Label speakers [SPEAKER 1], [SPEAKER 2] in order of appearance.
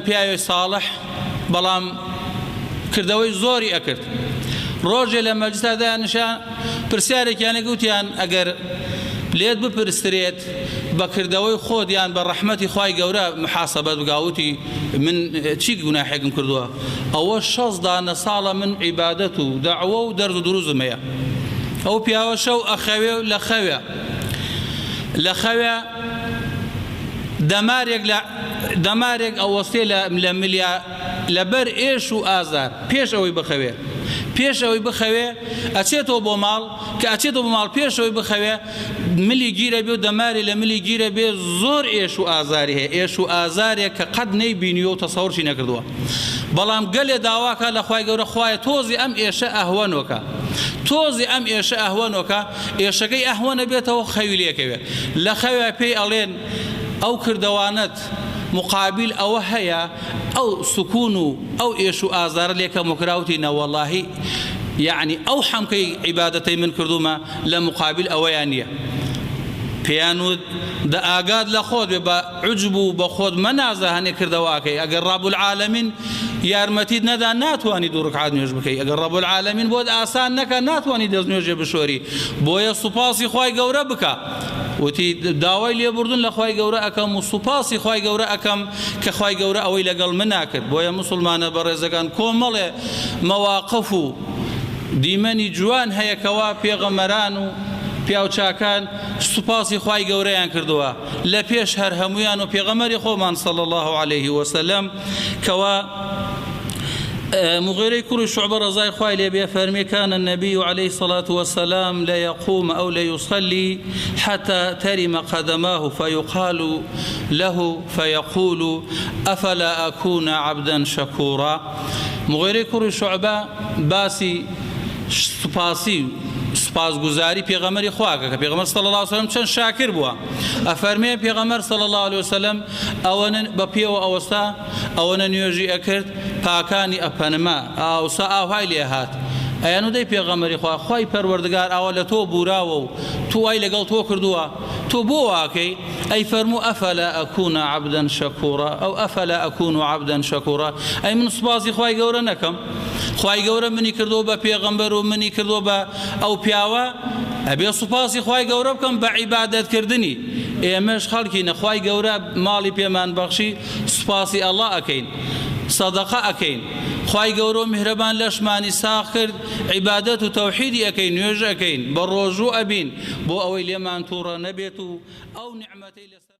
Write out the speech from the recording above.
[SPEAKER 1] پیاوی صالح بەڵام کردەوەی زۆری ئەکرد. ڕۆژێ لە مەجلیسا دانیشان پرسیارێکیانە گوتیان ئەگەر لێت بپرسرێت بە کردەوەی خۆت یان بە ڕەحمەتی خوای گەورە محاسەبەت بگاوتی من چی گوناحێکم کردووە، ئەوە 16 ساڵە من عیبادەت و دەعوە و دەرد و دروزم هەیە. ئەو پیاوە شەو ئەخەوێ و لە خەوێ دەمارێک ئەوەستێ لە ملیا لەبەر ئێش و ئازار پێش ئەوەی بخەوێ ئەچێتەوە بۆ ماڵ کە ئەچێتەوە بۆ ماڵ پێش ئەوەی بخەوێ ملی گیرە بێ و دەماری لە ملی گیرە بێ زۆر ئێش و ئازاری هەیە، ئێش و ئازارێک کە قەت نەیبینیوە و تەسەوڕشی نەکردووە. بەڵام گەلێ داواکە لە خوای گەورە خوایە تۆزی ئەم ئێشە ئەهوەنۆکە ئێشەکەی ئەهوەنە بێتەوە خەوی لێکەوێت. لە خەوێ پێی ئەڵێن ئەو کردەوانت مقابل ئەوە هەیە، ئەو سکون و ئەو ئێش و ئازارە لێکەم و کراوتینە وەڵاهی یعنی ئەو حەمکەی عیبادەتەی من کردومە لە مقابل ئەوەیان نییە. پێیان وت دە ئاگاد لە خۆت بێ بە عجب و بە خۆت مەنازە هەنێ کردەواکەی. ئەگەر ڕەب العالەمین یارمەتیت نەدا ناتوانی 2 ڕەکعات نوێژ بکەی، ئەگەر ڕەب العالەمین بۆت ئاسان نەکە ناتوانی دەست نوێژێ بشۆری، بۆیە سوپاسی خوای گەورە بکە. وتی داوای لێبوردن لە خوای گەورە ئەکەم و سوپاسی خوای گەورە ئەکەم کە خوای گەورە ئەوەی لەگەڵ من ناکرد. بۆیە موسڵمانە بەڕێزەکان کۆمەڵێ مەواقف و دیمەنی جوان هەیەکەوە پێغەمەران و پیاوچاکان سوپاسی خوای گەورەیان کردووە لە پێش هەر هەمویان و پێغەمەری خۆمان صلی الله عليه وسلم کەوا مغيري كل شعب رضاي خوای لێبێ فەرمی كان النبي عليه الصلاة والسلام لا يقوم أو لا يصلي حتى ترم قدماه فيقال له فيقول أفلا أكون عبدا شكورا. مغيري كل شعبة باسي سپاسگوزاری پێغەمەری خواکە کە پێغەمبەر صلی الله علیه و سلم چەند شاکر بووە. ئەفەرمێ پێغەمبەر صلی الله علیه و سلم ئەوەنە بە پێوە ئەوەستا ئەوەنە نوێژی ئەکرد پاکانی ئەپەنما ئاوسا ئاوهای لێ هات. ئەیان ودەی پێغەمبەری خوا خوای پەروەردگار ئەوە لە تۆ بوراوە و تۆ وای لەگەڵ تۆ کردووە تۆ بۆ واکەی؟ ئەی فەرموو ئەفەلا ئەکون عەبدا شەکوورا ئەو ئەفەلا ئەکون عەبدا شەکوورا. ئەی من سوپاسی خوای گەورە نەکەم؟ خوای گەورە منی کردووە بە پێغەمبەر و منی کردووە بە ئەو پیاوە، ئەبێ سوپاسی خوای گەورە بکەم بە عیبادەتکردنی. ئێمەش خەڵکی نەخوای گەورە ماڵی پێمان بەخشی سوپاسی ئەڵڵا ئەکەین، سەدەقە ئەکەین، خوای گەورە و میهرەبان لەشمانی ساغ کرد عیبادەت و تەوحیدی ئەکەین، نوێژ ئەکەین، بە ڕۆژوو ئەبین بۆ ئەوەی لێمان تووڕە نەبێت و ئەو نیعمەتەی لەسەر